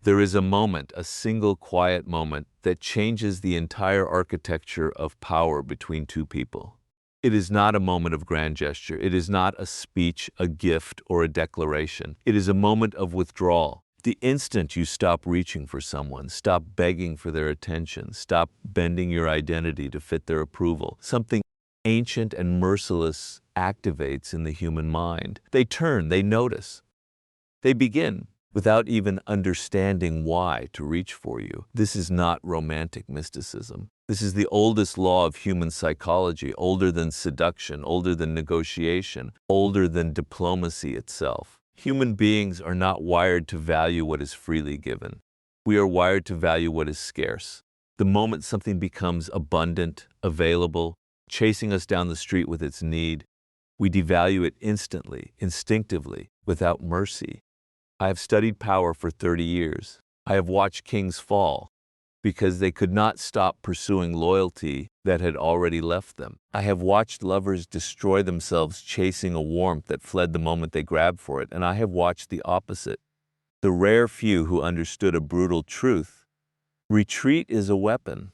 There is a moment, a single quiet moment, that changes the entire architecture of power between two people. It is not a moment of grand gesture. It is not a speech, a gift, or a declaration. It is a moment of withdrawal. The instant you stop reaching for someone, stop begging for their attention, stop bending your identity to fit their approval, something ancient and merciless activates in the human mind. They turn, they notice. They begin, without even understanding why, to reach for you. This is not romantic mysticism. This is the oldest law of human psychology, older than seduction, older than negotiation, older than diplomacy itself. Human beings are not wired to value what is freely given. We are wired to value what is scarce. The moment something becomes abundant, available, chasing us down the street with its need, we devalue it instantly, instinctively, without mercy. I have studied power for 30 years. I have watched kings fall because they could not stop pursuing loyalty that had already left them. I have watched lovers destroy themselves chasing a warmth that fled the moment they grabbed for it, and I have watched the opposite. The rare few who understood a brutal truth. Retreat is a weapon.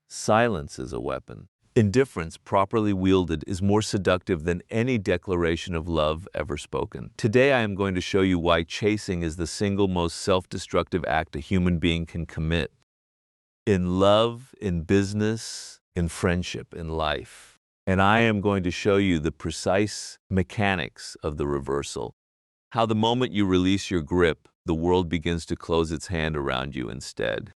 Silence is a weapon. Indifference, properly wielded, is more seductive than any declaration of love ever spoken. Today I am going to show you why chasing is the single most self-destructive act a human being can commit. In love, in business, in friendship, in life. And I am going to show you the precise mechanics of the reversal. How the moment you release your grip, the world begins to close its hand around you instead.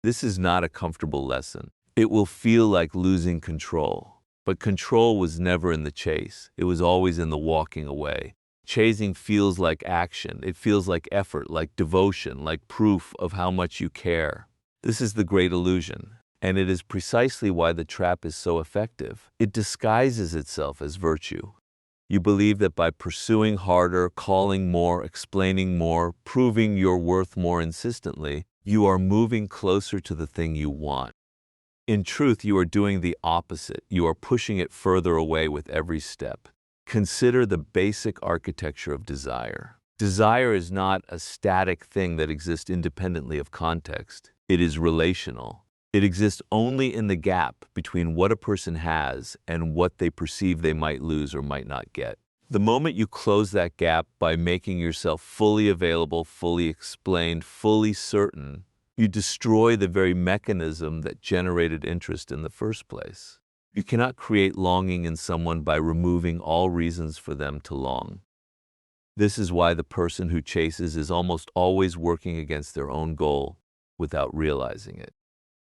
This is not a comfortable lesson. It will feel like losing control. But control was never in the chase. It was always in the walking away. Chasing feels like action. It feels like effort, like devotion, like proof of how much you care. This is the great illusion, and it is precisely why the trap is so effective. It disguises itself as virtue. You believe that by pursuing harder, calling more, explaining more, proving your worth more insistently, you are moving closer to the thing you want. In truth, you are doing the opposite. You are pushing it further away with every step. Consider the basic architecture of desire. Desire is not a static thing that exists independently of context. It is relational. It exists only in the gap between what a person has and what they perceive they might lose or might not get. The moment you close that gap by making yourself fully available, fully explained, fully certain, you destroy the very mechanism that generated interest in the first place. You cannot create longing in someone by removing all reasons for them to long. This is why the person who chases is almost always working against their own goal without realizing it.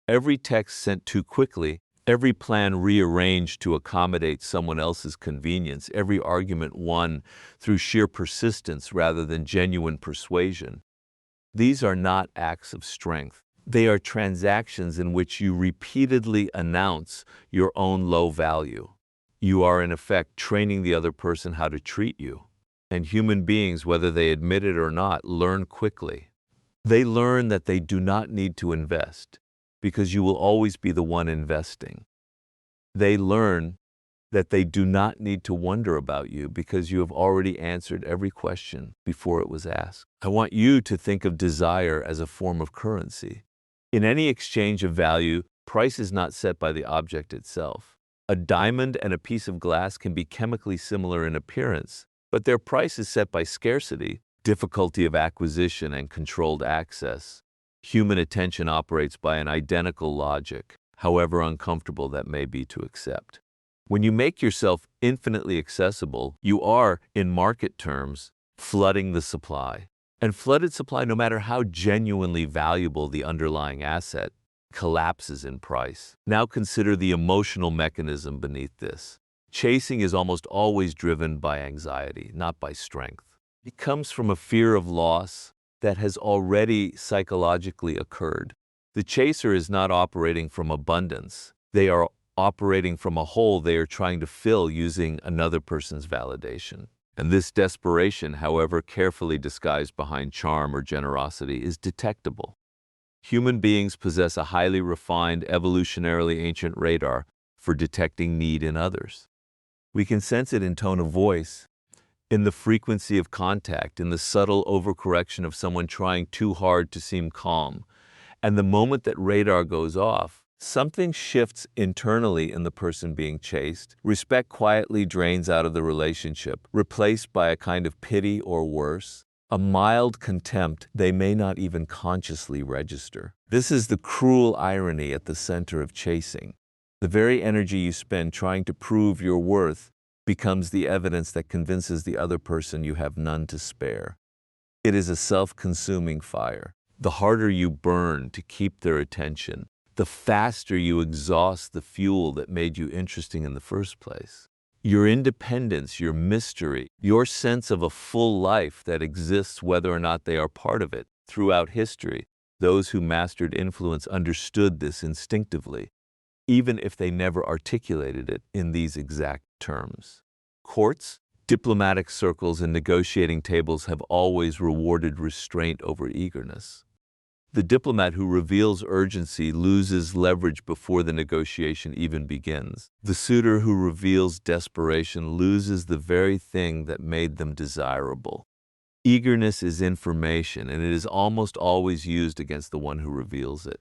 Every text sent too quickly, every plan rearranged to accommodate someone else's convenience, every argument won through sheer persistence rather than genuine persuasion. These are not acts of strength. They are transactions in which you repeatedly announce your own low value. You are, in effect, training the other person how to treat you. And human beings, whether they admit it or not, learn quickly. They learn that they do not need to invest, because you will always be the one investing. They learn that they do not need to wonder about you because you have already answered every question before it was asked. I want you to think of desire as a form of currency. In any exchange of value, price is not set by the object itself. A diamond and a piece of glass can be chemically similar in appearance, but their price is set by scarcity, difficulty of acquisition, and controlled access. Human attention operates by an identical logic, however uncomfortable that may be to accept. When you make yourself infinitely accessible, you are, in market terms, flooding the supply. And flooded supply, no matter how genuinely valuable the underlying asset, collapses in price. Now consider the emotional mechanism beneath this. Chasing is almost always driven by anxiety, not by strength. It comes from a fear of loss that has already psychologically occurred. The chaser is not operating from abundance. They are operating from a hole they are trying to fill using another person's validation. And this desperation, however carefully disguised behind charm or generosity, is detectable. Human beings possess a highly refined, evolutionarily ancient radar for detecting need in others. We can sense it in tone of voice, in the frequency of contact, in the subtle overcorrection of someone trying too hard to seem calm. And the moment that radar goes off, something shifts internally in the person being chased. Respect quietly drains out of the relationship, replaced by a kind of pity or worse, a mild contempt they may not even consciously register. This is the cruel irony at the center of chasing. The very energy you spend trying to prove your worth becomes the evidence that convinces the other person you have none to spare. It is a self-consuming fire. The harder you burn to keep their attention, the faster you exhaust the fuel that made you interesting in the first place. Your independence, your mystery, your sense of a full life that exists whether or not they are part of it. Throughout history, those who mastered influence understood this instinctively, even if they never articulated it in these exact terms. Courts, diplomatic circles, and negotiating tables have always rewarded restraint over eagerness. The diplomat who reveals urgency loses leverage before the negotiation even begins. The suitor who reveals desperation loses the very thing that made them desirable. Eagerness is information, and it is almost always used against the one who reveals it.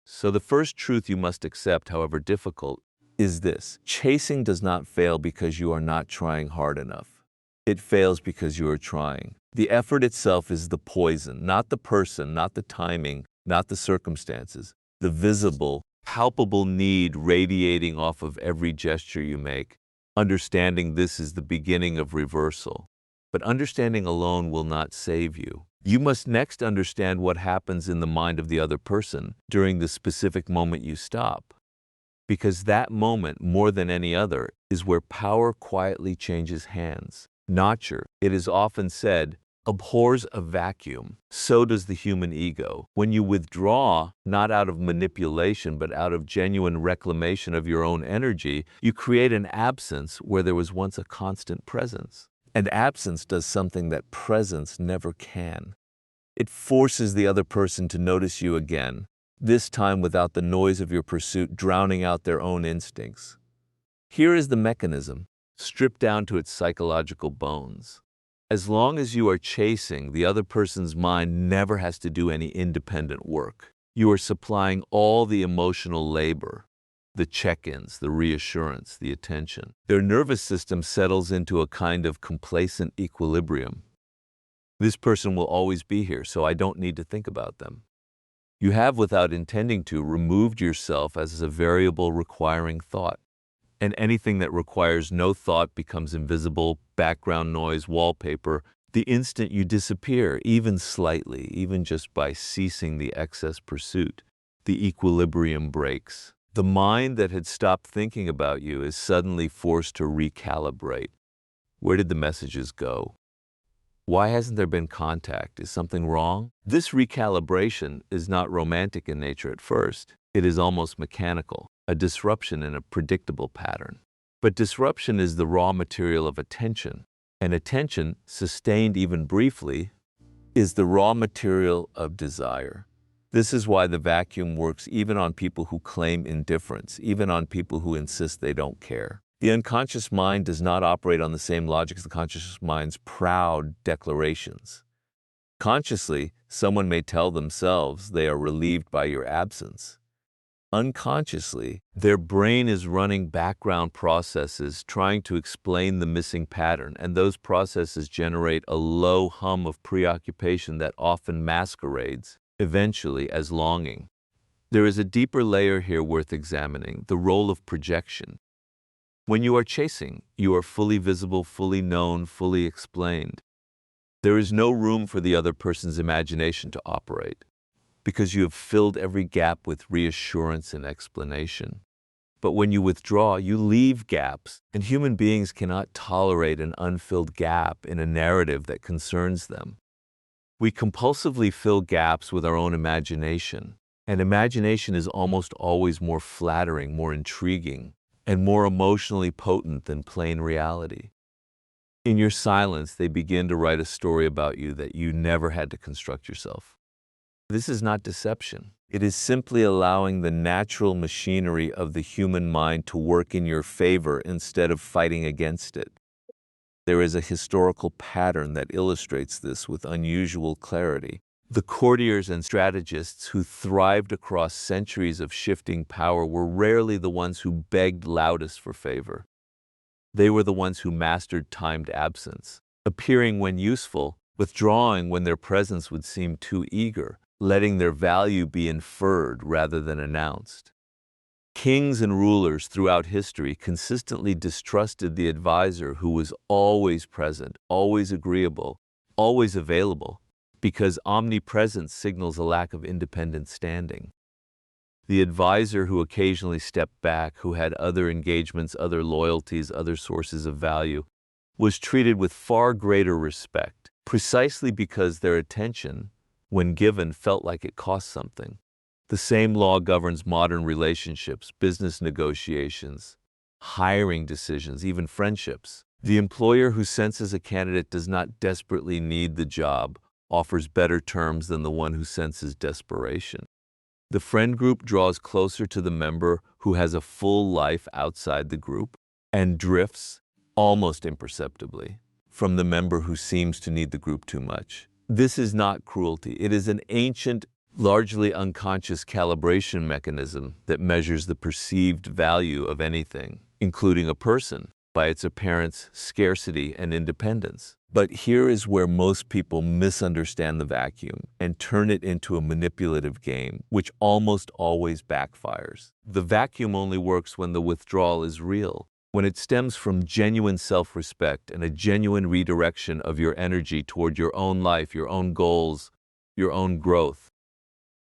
So the first truth you must accept, however difficult, is this: chasing does not fail because you are not trying hard enough. It fails because you are trying. The effort itself is the poison, not the person, not the timing, not the circumstances. The visible, palpable need radiating off of every gesture you make. Understanding this is the beginning of reversal. But understanding alone will not save you. You must next understand what happens in the mind of the other person during the specific moment you stop. Because that moment, more than any other, is where power quietly changes hands. Nurture, it is often said, abhors a vacuum. So does the human ego. When you withdraw, not out of manipulation, but out of genuine reclamation of your own energy, you create an absence where there was once a constant presence. And absence does something that presence never can. It forces the other person to notice you again, this time without the noise of your pursuit drowning out their own instincts. Here is the mechanism, stripped down to its psychological bones. As long as you are chasing, the other person's mind never has to do any independent work. You are supplying all the emotional labor, the check-ins, the reassurance, the attention. Their nervous system settles into a kind of complacent equilibrium. This person will always be here, so I don't need to think about them. You have, without intending to, removed yourself as a variable requiring thought. And anything that requires no thought becomes invisible, background noise, wallpaper. The instant you disappear, even slightly, even just by ceasing the excess pursuit, the equilibrium breaks. The mind that had stopped thinking about you is suddenly forced to recalibrate. Where did the messages go? Why hasn't there been contact? Is something wrong? This recalibration is not romantic in nature at first. It is almost mechanical, a disruption in a predictable pattern. But disruption is the raw material of attention, and attention, sustained even briefly, is the raw material of desire. This is why the vacuum works even on people who claim indifference, even on people who insist they don't care. The unconscious mind does not operate on the same logic as the conscious mind's proud declarations. Consciously, someone may tell themselves they are relieved by your absence. Unconsciously, their brain is running background processes trying to explain the missing pattern, and those processes generate a low hum of preoccupation that often masquerades, eventually, as longing. There is a deeper layer here worth examining, the role of projection. When you are chasing, you are fully visible, fully known, fully explained. There is no room for the other person's imagination to operate, because you have filled every gap with reassurance and explanation. But when you withdraw, you leave gaps, and human beings cannot tolerate an unfilled gap in a narrative that concerns them. We compulsively fill gaps with our own imagination, and imagination is almost always more flattering, more intriguing, and more emotionally potent than plain reality. In your silence, they begin to write a story about you that you never had to construct yourself. This is not deception. It is simply allowing the natural machinery of the human mind to work in your favor instead of fighting against it. There is a historical pattern that illustrates this with unusual clarity. The courtiers and strategists who thrived across centuries of shifting power were rarely the ones who begged loudest for favor. They were the ones who mastered timed absence, appearing when useful, withdrawing when their presence would seem too eager, letting their value be inferred rather than announced. Kings and rulers throughout history consistently distrusted the advisor who was always present, always agreeable, always available, because omnipresence signals a lack of independent standing. The advisor who occasionally stepped back, who had other engagements, other loyalties, other sources of value, was treated with far greater respect, precisely because their attention, when given, felt like it cost something. The same law governs modern relationships, business negotiations, hiring decisions, even friendships. The employer who senses a candidate does not desperately need the job offers better terms than the one who senses desperation. The friend group draws closer to the member who has a full life outside the group and drifts, almost imperceptibly, from the member who seems to need the group too much. This is not cruelty. It is an ancient, largely unconscious calibration mechanism that measures the perceived value of anything, including a person, by its appearance, scarcity, and independence. But here is where most people misunderstand the vacuum and turn it into a manipulative game, which almost always backfires. The vacuum only works when the withdrawal is real, when it stems from genuine self-respect and a genuine redirection of your energy toward your own life, your own goals, your own growth.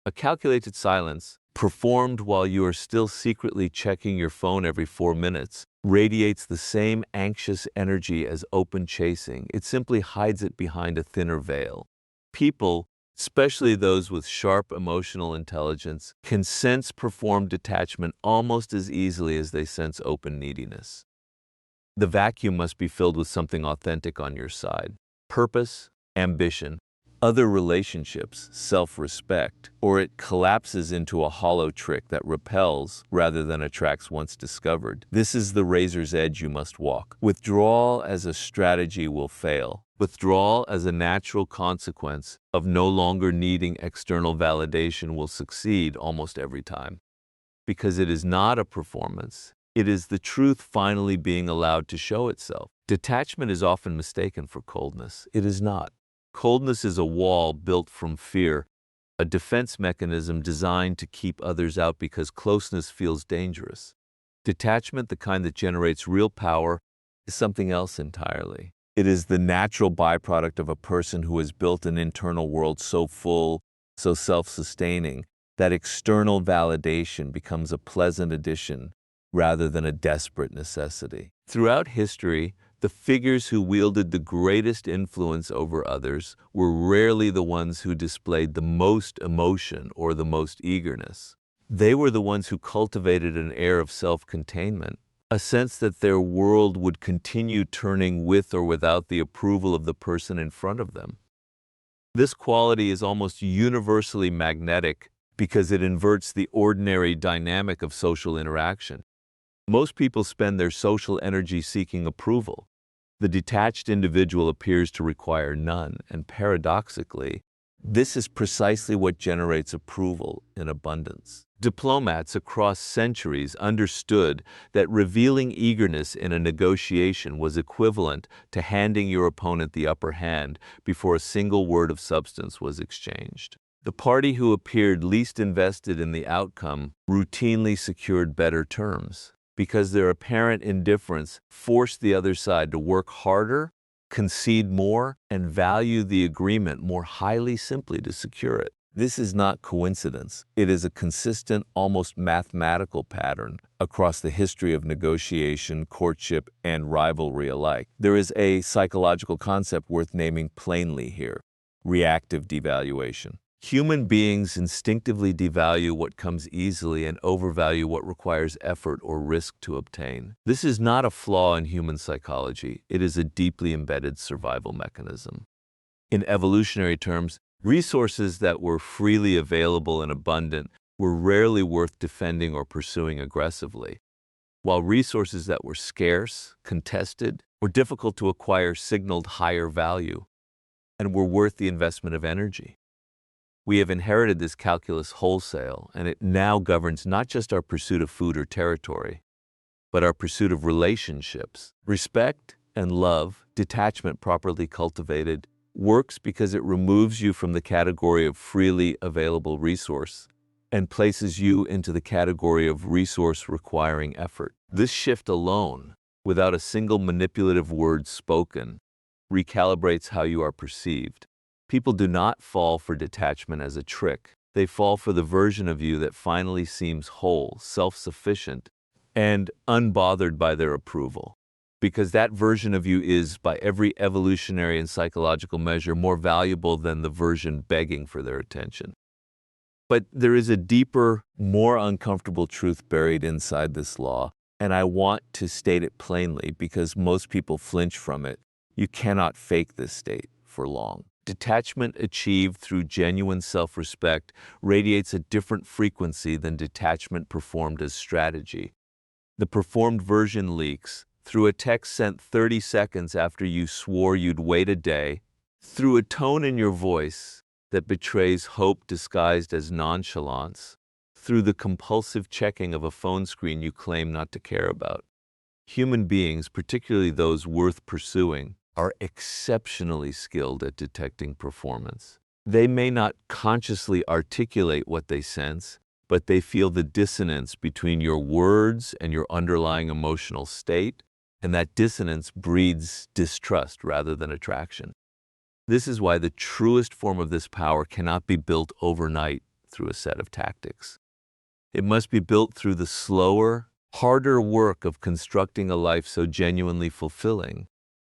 A calculated silence, performed while you are still secretly checking your phone every 4 minutes, radiates the same anxious energy as open chasing. It simply hides it behind a thinner veil. People, especially those with sharp emotional intelligence, can sense performed detachment almost as easily as they sense open neediness. The vacuum must be filled with something authentic on your side: purpose, ambition, other relationships, self-respect, or it collapses into a hollow trick that repels rather than attracts once discovered. This is the razor's edge you must walk. Withdrawal as a strategy will fail. Withdrawal as a natural consequence of no longer needing external validation will succeed almost every time. Because it is not a performance, it is the truth finally being allowed to show itself. Detachment is often mistaken for coldness. It is not. Coldness is a wall built from fear, a defense mechanism designed to keep others out because closeness feels dangerous. Detachment, the kind that generates real power, is something else entirely. It is the natural byproduct of a person who has built an internal world so full, so self-sustaining, that external validation becomes a pleasant addition rather than a desperate necessity. Throughout history, the figures who wielded the greatest influence over others were rarely the ones who displayed the most emotion or the most eagerness. They were the ones who cultivated an air of self-containment, a sense that their world would continue turning with or without the approval of the person in front of them. This quality is almost universally magnetic because it inverts the ordinary dynamic of social interaction. Most people spend their social energy seeking approval. The detached individual appears to require none, and paradoxically, this is precisely what generates approval in abundance. Diplomats across centuries understood that revealing eagerness in a negotiation was equivalent to handing your opponent the upper hand before a single word of substance was exchanged. The party who appeared least invested in the outcome routinely secured better terms, because their apparent indifference forced the other side to work harder, concede more, and value the agreement more highly simply to secure it. This is not coincidence. It is a consistent, almost mathematical pattern across the history of negotiation, courtship, and rivalry alike. There is a psychological concept worth naming plainly here: reactive devaluation. Human beings instinctively devalue what comes easily and overvalue what requires effort or risk to obtain. This is not a flaw in human psychology. It is a deeply embedded survival mechanism. In evolutionary terms, resources that were freely available and abundant were rarely worth defending or pursuing aggressively, while resources that were scarce, contested, or difficult to acquire signaled higher value, and were worth the investment of energy. We have inherited this calculus wholesale, and it now governs not just our pursuit of food or territory, but our pursuit of relationships. Respect and love, detachment properly cultivated, works because it removes you from the category of freely available resource and places you into the category of resource requiring effort. This shift alone, without a single manipulative word spoken, recalibrates how you are perceived. People do not fall for detachment as a trick. They fall for the version of you that finally seems whole, self-sufficient, and unbothered by their approval. Because that version of you is, by every evolutionary and psychological measure, more valuable than the version begging for their attention. But there is a deeper, more uncomfortable truth buried inside this law, and I want to state it plainly because most people flinch from it. You cannot fake this state for long. Detachment achieved through genuine self-respect radiates a different frequency than detachment performed as strategy. The performed version leaks through a text sent 30 seconds after you swore you'd wait a day, through a tone in your voice that betrays hope disguised as nonchalance, through the compulsive checking of a phone screen you claim not to care about. Human beings, particularly those worth pursuing, are exceptionally skilled at detecting performance. They may not consciously articulate what they sense, but they feel the dissonance between your words and your underlying emotional state, and that dissonance breeds distrust rather than attraction. This is why the truest form of this power cannot be built overnight through a set of tactics. It must be built through the slower, harder work of constructing a life so genuinely fulfilling,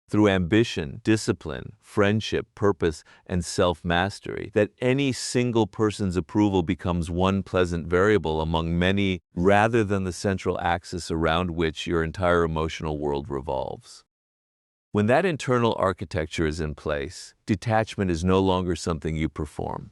through ambition, discipline, friendship, purpose, and self-mastery, that any single person's approval becomes one pleasant variable among many rather than the central axis around which your entire emotional world revolves. When that internal architecture is in place, detachment is no longer something you perform.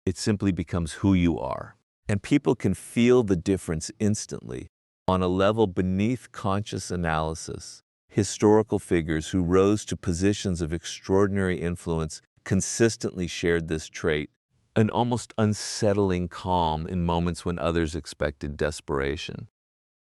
It simply becomes who you are. And people can feel the difference instantly, on a level beneath conscious analysis. Historical figures who rose to positions of extraordinary influence consistently shared this trait, an almost unsettling calm in moments when others expected desperation.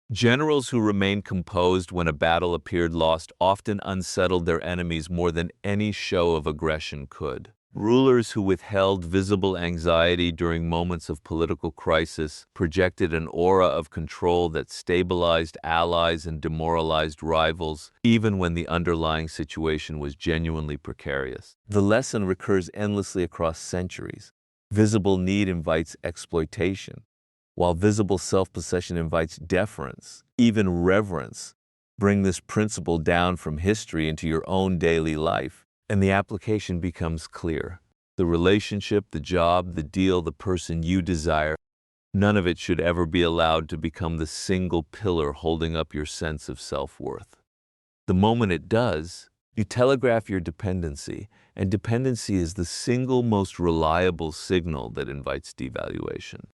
Generals who remained composed when a battle appeared lost often unsettled their enemies more than any show of aggression could. Rulers who withheld visible anxiety during moments of political crisis projected an aura of control that stabilized allies and demoralized rivals, even when the underlying situation was genuinely precarious. The lesson recurs endlessly across centuries. Visible need invites exploitation, while visible self-possession invites deference, even reverence. Bring this principle down from history into your own daily life, and the application becomes clear. The relationship, the job, the deal, the person you desire, none of it should ever be allowed to become the single pillar holding up your sense of self-worth. The moment it does, you telegraph your dependency, and dependency is the single most reliable signal that invites devaluation.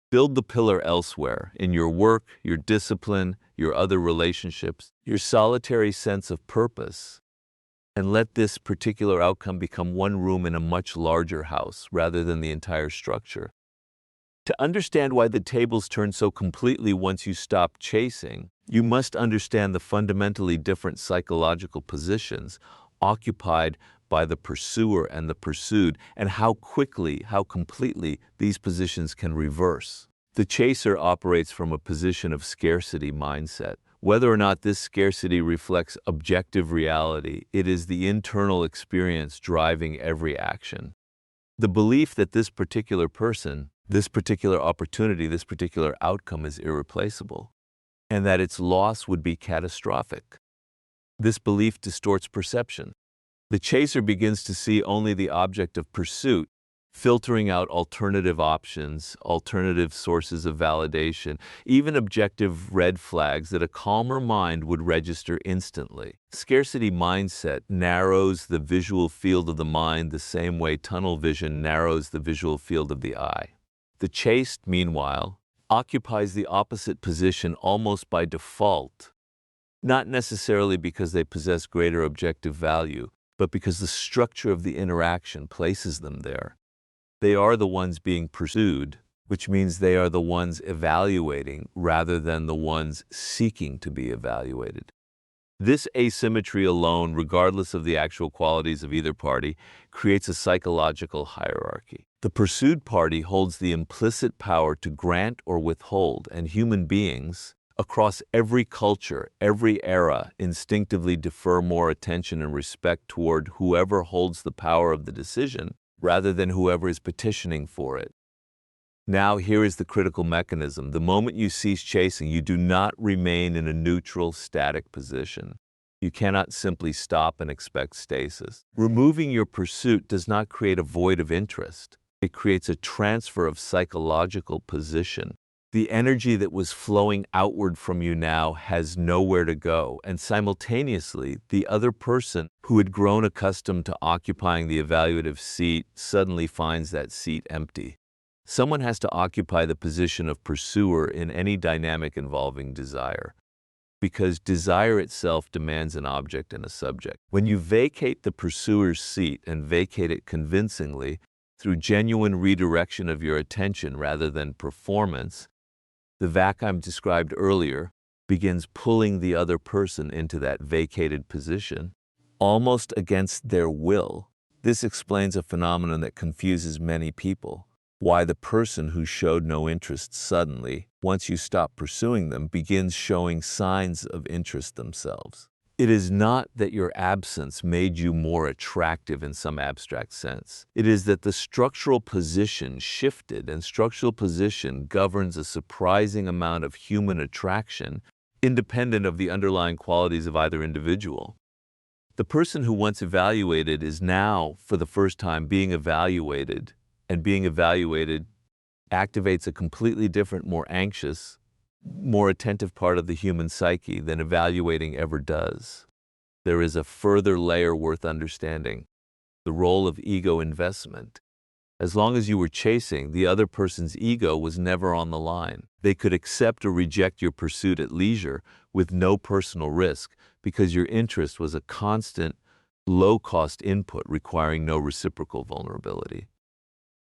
Build the pillar elsewhere, in your work, your discipline, your other relationships, your solitary sense of purpose, and let this particular outcome become one room in a much larger house rather than the entire structure. To understand why the tables turn so completely once you stop chasing, you must understand the fundamentally different psychological positions occupied by the pursuer and the pursued, and how quickly, how completely these positions can reverse. The chaser operates from a position of scarcity mindset. Whether or not this scarcity reflects objective reality, it is the internal experience driving every action. The belief that this particular person, this particular opportunity, this particular outcome is irreplaceable, and that its loss would be catastrophic. This belief distorts perception. The chaser begins to see only the object of pursuit, filtering out alternative options, alternative sources of validation, even objective red flags that a calmer mind would register instantly. Scarcity mindset narrows the visual field of the mind the same way tunnel vision narrows the visual field of the eye. The chased, meanwhile, occupies the opposite position almost by default. not necessarily because they possess greater objective value, but because the structure of the interaction places them there. They are the ones being pursued, which means they are the ones evaluating rather than the ones seeking to be evaluated. This asymmetry alone, regardless of the actual qualities of either party, creates a psychological hierarchy. The pursued party holds the implicit power to grant or withhold, and human beings, across every culture, every era, instinctively defer more attention and respect toward whoever holds the power of the decision rather than whoever is petitioning for it. Now, here is the critical mechanism. The moment you cease chasing, you do not remain in a neutral, static position. You cannot simply stop and expect stasis. Removing your pursuit does not create a void of interest. It creates a transfer of psychological position. The energy that was flowing outward from you now has nowhere to go, and simultaneously, the other person who had grown accustomed to occupying the evaluative seat suddenly finds that seat empty. Someone has to occupy the position of pursuer in any dynamic involving desire, because desire itself demands an object and a subject. When you vacate the pursuer's seat and vacate it convincingly through genuine redirection of your attention rather than performance, the vacuum described earlier begins pulling the other person into that vacated position, almost against their will. This explains a phenomenon that confuses many people. Why the person who showed no interest suddenly, once you stop pursuing them, begins showing signs of interest themselves. It is not that your absence made you more attractive in some abstract sense. It is that the structural position shifted, and structural position governs a surprising amount of human attraction, independent of the underlying qualities of either individual. The person who once evaluated is now, for the first time, being evaluated, and being evaluated activates a completely different, more anxious, more attentive part of the human psyche than evaluating ever does. There is a further layer worth understanding: the role of ego investment. As long as you were chasing, the other person's ego was never on the line. They could accept or reject your pursuit at leisure with no personal risk, because your interest was a constant, low-cost input requiring no reciprocal vulnerability.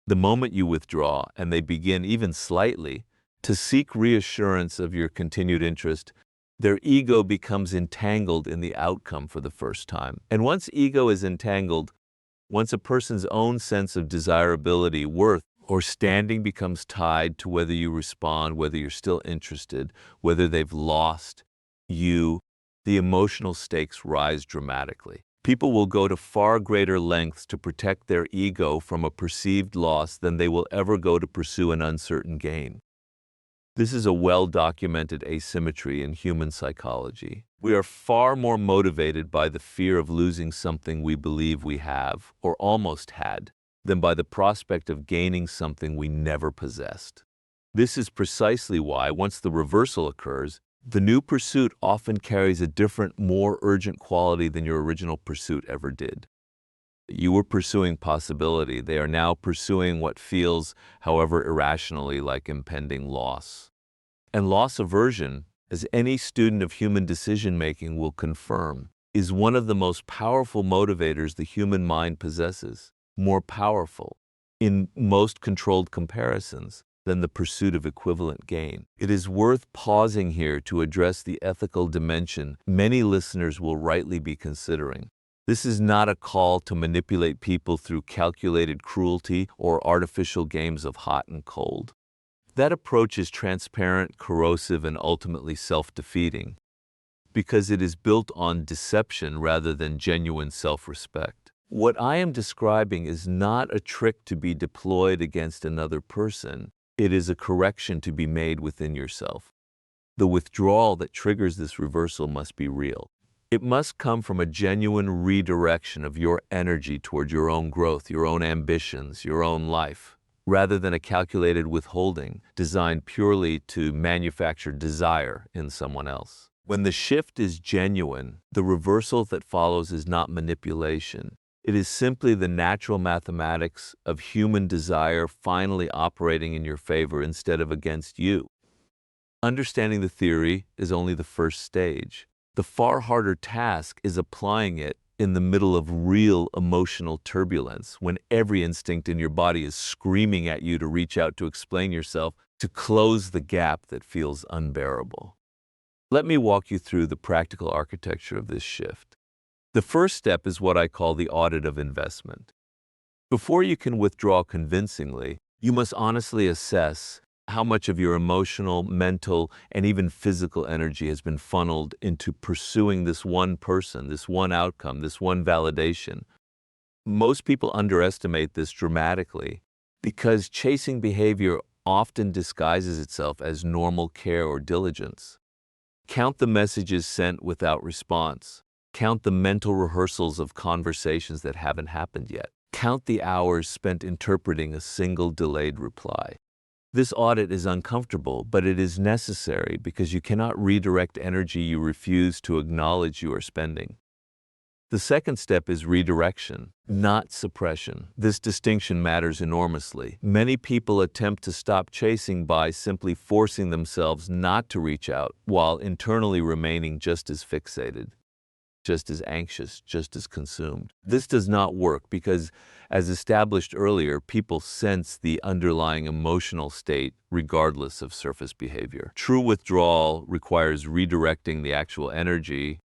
The moment you withdraw, and they begin, even slightly, to seek reassurance of your continued interest, their ego becomes entangled in the outcome for the first time. And once ego is entangled, once a person's own sense of desirability, worth, or standing becomes tied to whether you respond, whether you're still interested, whether they've lost you, the emotional stakes rise dramatically. People will go to far greater lengths to protect their ego from a perceived loss than they will ever go to pursue an uncertain gain. This is a well-documented asymmetry in human psychology. We are far more motivated by the fear of losing something we believe we have, or almost had, than by the prospect of gaining something we never possessed. This is precisely why, once the reversal occurs, the new pursuit often carries a different, more urgent quality than your original pursuit ever did. You were pursuing possibility. They are now pursuing what feels, however irrationally, like impending loss. And loss aversion, as any student of human decision-making will confirm, is one of the most powerful motivators the human mind possesses, more powerful, in most controlled comparisons, than the pursuit of equivalent gain. It is worth pausing here to address the ethical dimension many listeners will rightly be considering. This is not a call to manipulate people through calculated cruelty or artificial games of hot and cold. That approach is transparent, corrosive, and ultimately self-defeating, because it is built on deception rather than genuine self-respect. What I am describing is not a trick to be deployed against another person. It is a correction to be made within yourself. The withdrawal that triggers this reversal must be real. It must come from a genuine redirection of your energy toward your own growth, your own ambitions, your own life, rather than a calculated withholding designed purely to manufacture desire in someone else. When the shift is genuine, the reversal that follows is not manipulation. It is simply the natural mathematics of human desire finally operating in your favor instead of against you. Understanding the theory is only the first stage. The far harder task is applying it in the middle of real emotional turbulence, when every instinct in your body is screaming at you to reach out, to explain yourself, to close the gap that feels unbearable. Let me walk you through the practical architecture of this shift. The first step is what I call the audit of investment. Before you can withdraw convincingly, you must honestly assess how much of your emotional, mental, and even physical energy has been funneled into pursuing this one person, this one outcome, this one validation. Most people underestimate this dramatically because chasing behavior often disguises itself as normal care or diligence. Count the messages sent without response. Count the mental rehearsals of conversations that haven't happened yet. Count the hours spent interpreting a single delayed reply. This audit is uncomfortable, but it is necessary because you cannot redirect energy you refuse to acknowledge you are spending. The second step is redirection, not suppression. This distinction matters enormously. Many people attempt to stop chasing by simply forcing themselves not to reach out, while internally remaining just as fixated, just as anxious, just as consumed. This does not work because, as established earlier, people sense the underlying emotional state regardless of surface behavior. True withdrawal requires redirecting the actual energy,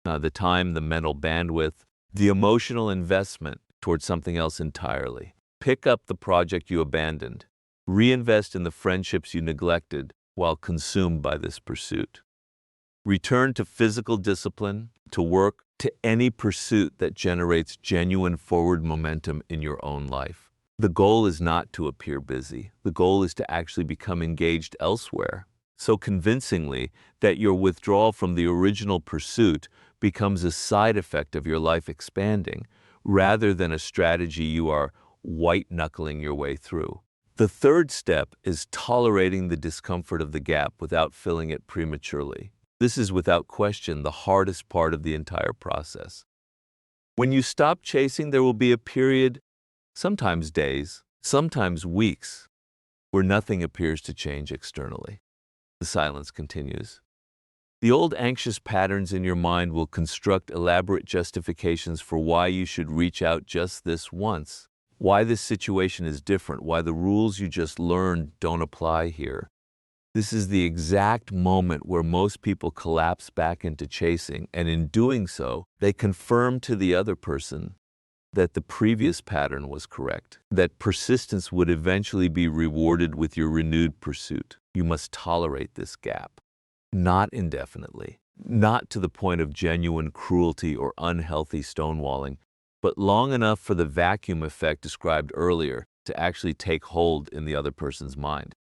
the time, the mental bandwidth, the emotional investment towards something else entirely. Pick up the project you abandoned. Reinvest in the friendships you neglected while consumed by this pursuit. Return to physical discipline, to work, to any pursuit that generates genuine forward momentum in your own life. The goal is not to appear busy. The goal is to actually become engaged elsewhere, so convincingly that your withdrawal from the original pursuit becomes a side effect of your life expanding, rather than a strategy you are white-knuckling your way through. The third step is tolerating the discomfort of the gap without filling it prematurely. This is without question the hardest part of the entire process. When you stop chasing, there will be a period, sometimes days, sometimes weeks, where nothing appears to change externally. The silence continues. The old anxious patterns in your mind will construct elaborate justifications for why you should reach out just this once, why this situation is different, why the rules you just learned don't apply here. This is the exact moment where most people collapse back into chasing, and in doing so, they confirm to the other person that the previous pattern was correct, that persistence would eventually be rewarded with your renewed pursuit. You must tolerate this gap. Not indefinitely, not to the point of genuine cruelty or unhealthy stonewalling, but long enough for the vacuum effect described earlier to actually take hold in the other person's mind.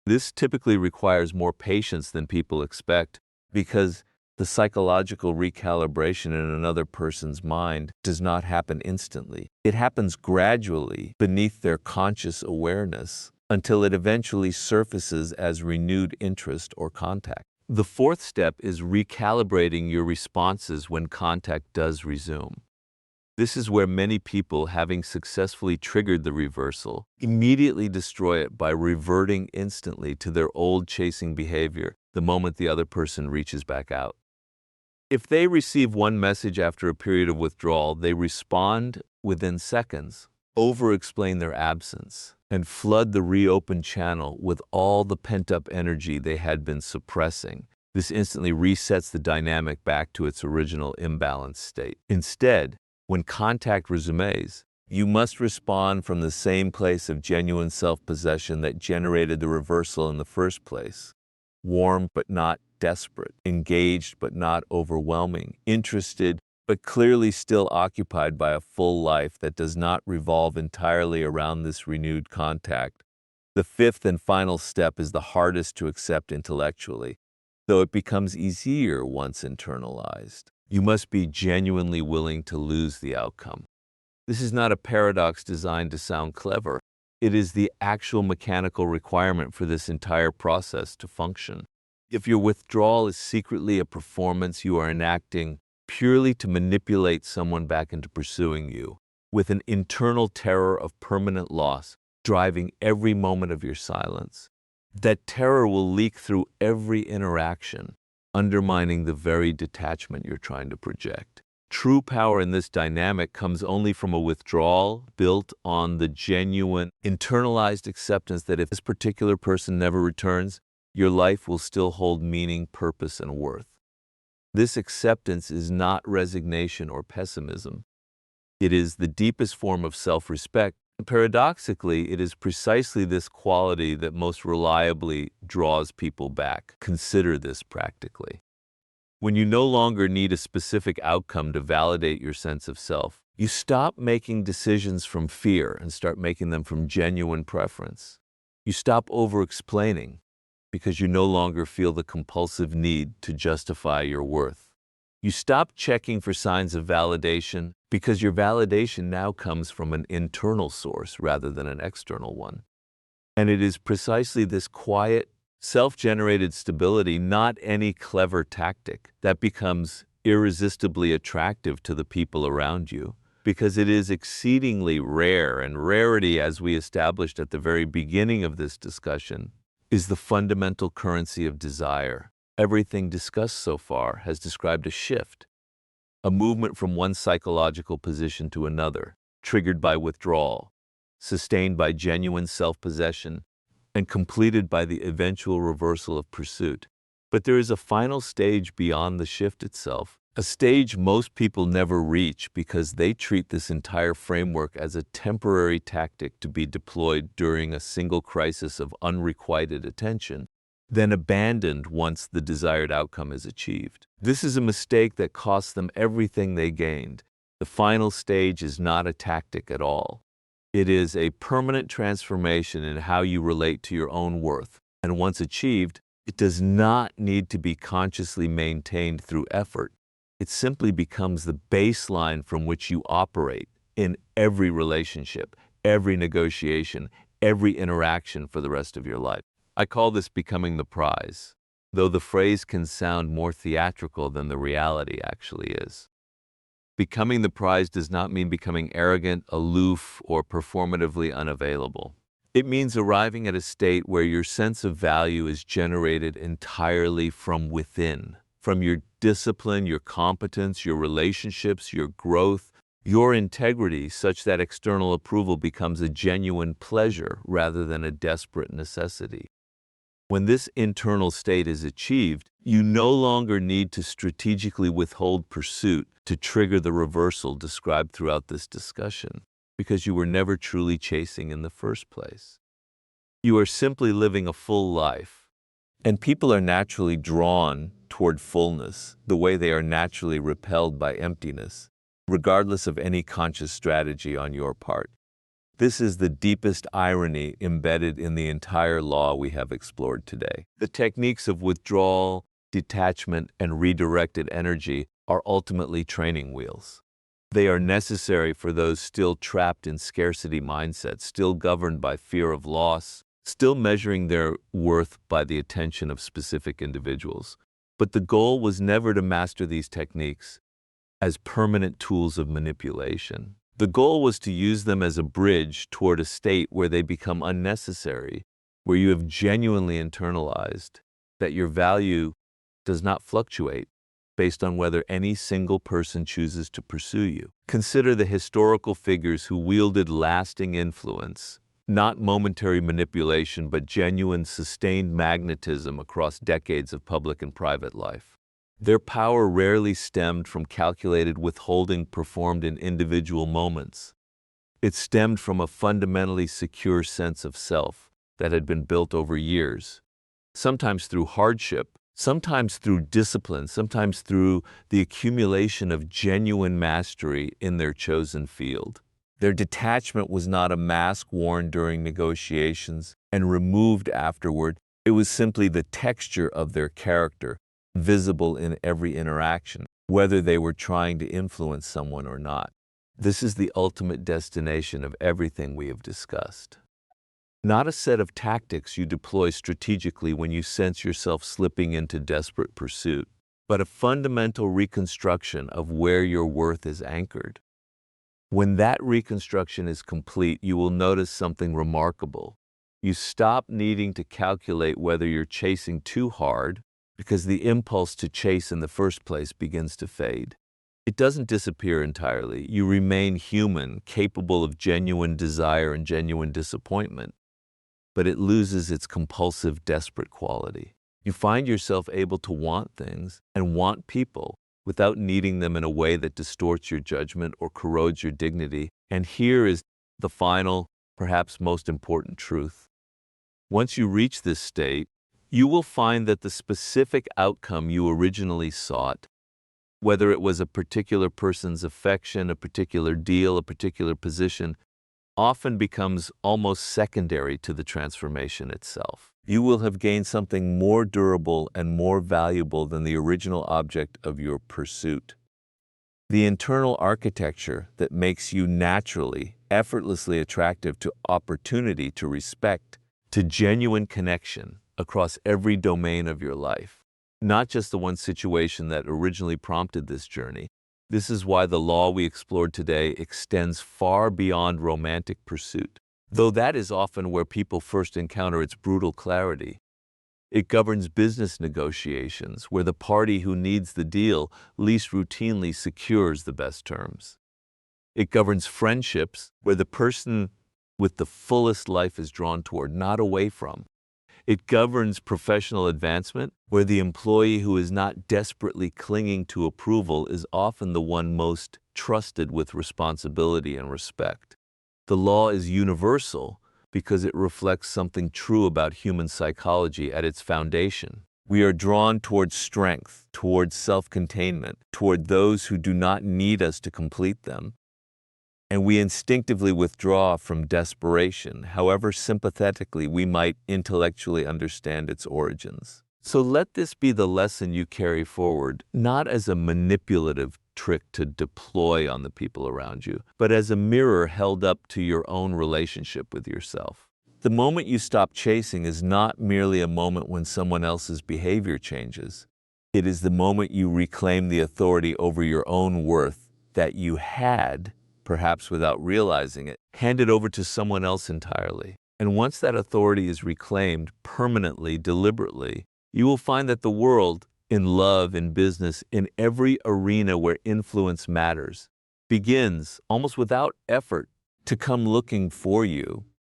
This typically requires more patience than people expect because the psychological recalibration in another person's mind does not happen instantly. It happens gradually beneath their conscious awareness until it eventually surfaces as renewed interest or contact. The fourth step is recalibrating your responses when contact does resume. This is where many people, having successfully triggered the reversal, immediately destroy it by reverting instantly to their old chasing behavior the moment the other person reaches back out. If they receive one message after a period of withdrawal, they respond within seconds, over-explain their absence, and flood the reopened channel with all the pent-up energy they had been suppressing. This instantly resets the dynamic back to its original imbalanced state. Instead, when contact resumes, you must respond from the same place of genuine self-possession that generated the reversal in the first place. Warm but not desperate, engaged but not overwhelming, interested but clearly still occupied by a full life that does not revolve entirely around this renewed contact. The fifth and final step is the hardest to accept intellectually, though it becomes easier once internalized. You must be genuinely willing to lose the outcome. This is not a paradox designed to sound clever. It is the actual mechanical requirement for this entire process to function. If your withdrawal is secretly a performance you are enacting purely to manipulate someone back into pursuing you, with an internal terror of permanent loss driving every moment of your silence, that terror will leak through every interaction. undermining the very detachment you're trying to project. True power in this dynamic comes only from a withdrawal built on the genuine, internalized acceptance that if this particular person never returns, your life will still hold meaning, purpose, and worth. This acceptance is not resignation or pessimism. It is the deepest form of self-respect. Paradoxically, it is precisely this quality that most reliably draws people back. Consider this practically. When you no longer need a specific outcome to validate your sense of self, you stop making decisions from fear and start making them from genuine preference. You stop over-explaining because you no longer feel the compulsive need to justify your worth. You stop checking for signs of validation because your validation now comes from an internal source rather than an external one. And it is precisely this quiet, self-generated stability, not any clever tactic, that becomes irresistibly attractive to the people around you, because it is exceedingly rare, and rarity, as we established at the very beginning of this discussion, is the fundamental currency of desire. Everything discussed so far has described a shift, a movement from one psychological position to another, triggered by withdrawal, sustained by genuine self-possession, and completed by the eventual reversal of pursuit. But there is a final stage beyond the shift itself, a stage most people never reach because they treat this entire framework as a temporary tactic to be deployed during a single crisis of unrequited attention, then abandoned once the desired outcome is achieved. This is a mistake that costs them everything they gained. The final stage is not a tactic at all. It is a permanent transformation in how you relate to your own worth, and once achieved, it does not need to be consciously maintained through effort. It simply becomes the baseline from which you operate in every relationship, every negotiation, every interaction for the rest of your life. I call this becoming the prize, though the phrase can sound more theatrical than the reality actually is. Becoming the prize does not mean becoming arrogant, aloof, or performatively unavailable. It means arriving at a state where your sense of value is generated entirely from within, from your discipline, your competence, your relationships, your growth, your integrity, such that external approval becomes a genuine pleasure rather than a desperate necessity. When this internal state is achieved, you no longer need to strategically withhold pursuit to trigger the reversal described throughout this discussion, because you were never truly chasing in the first place. You are simply living a full life, and people are naturally drawn toward fullness the way they are naturally repelled by emptiness, regardless of any conscious strategy on your part. This is the deepest irony embedded in the entire law we have explored today. The techniques of withdrawal, detachment, and redirected energy are ultimately training wheels. They are necessary for those still trapped in scarcity mindsets, still governed by fear of loss, still measuring their worth by the attention of specific individuals. But the goal was never to master these techniques as permanent tools of manipulation. The goal was to use them as a bridge toward a state where they become unnecessary, where you have genuinely internalized that your value does not fluctuate based on whether any single person chooses to pursue you. Consider the historical figures who wielded lasting influence, not momentary manipulation, but genuine, sustained magnetism across decades of public and private life. Their power rarely stemmed from calculated withholding performed in individual moments. It stemmed from a fundamentally secure sense of self that had been built over years, sometimes through hardship, sometimes through discipline, sometimes through the accumulation of genuine mastery in their chosen field. Their detachment was not a mask worn during negotiations and removed afterward. It was simply the texture of their character, visible in every interaction, whether they were trying to influence someone or not. This is the ultimate destination of everything we have discussed. Not a set of tactics you deploy strategically when you sense yourself slipping into desperate pursuit, but a fundamental reconstruction of where your worth is anchored. When that reconstruction is complete, you will notice something remarkable. You stop needing to calculate whether you're chasing too hard, because the impulse to chase in the first place begins to fade. It doesn't disappear entirely. You remain human, capable of genuine desire and genuine disappointment, but it loses its compulsive, desperate quality. You find yourself able to want things and want people without needing them in a way that distorts your judgment or corrodes your dignity. And here is the final, perhaps most important truth. Once you reach this state, you will find that the specific outcome you originally sought, whether it was a particular person's affection, a particular deal, a particular position, often becomes almost secondary to the transformation itself. You will have gained something more durable and more valuable than the original object of your pursuit. The internal architecture that makes you naturally, effortlessly attractive to opportunity, to respect, to genuine connection across every domain of your life, not just the one situation that originally prompted this journey. This is why the law we explored today extends far beyond romantic pursuit. Though that is often where people first encounter its brutal clarity, it governs business negotiations, where the party who needs the deal least routinely secures the best terms. It governs friendships, where the person with the fullest life is drawn toward, not away from. It governs professional advancement, where the employee who is not desperately clinging to approval is often the one most trusted with responsibility and respect. The law is universal because it reflects something true about human psychology at its foundation. We are drawn towards strength, towards self-containment, toward those who do not need us to complete them. And we instinctively withdraw from desperation, however sympathetically we might intellectually understand its origins. So let this be the lesson you carry forward, not as a manipulative trick to deploy on the people around you, but as a mirror held up to your own relationship with yourself. The moment you stop chasing is not merely a moment when someone else's behavior changes. It is the moment you reclaim the authority over your own worth that you had, perhaps without realizing it, handed over to someone else entirely. And once that authority is reclaimed permanently, deliberately, you will find that the world, in love, in business, in every arena where influence matters, begins, almost without effort, to come looking for you,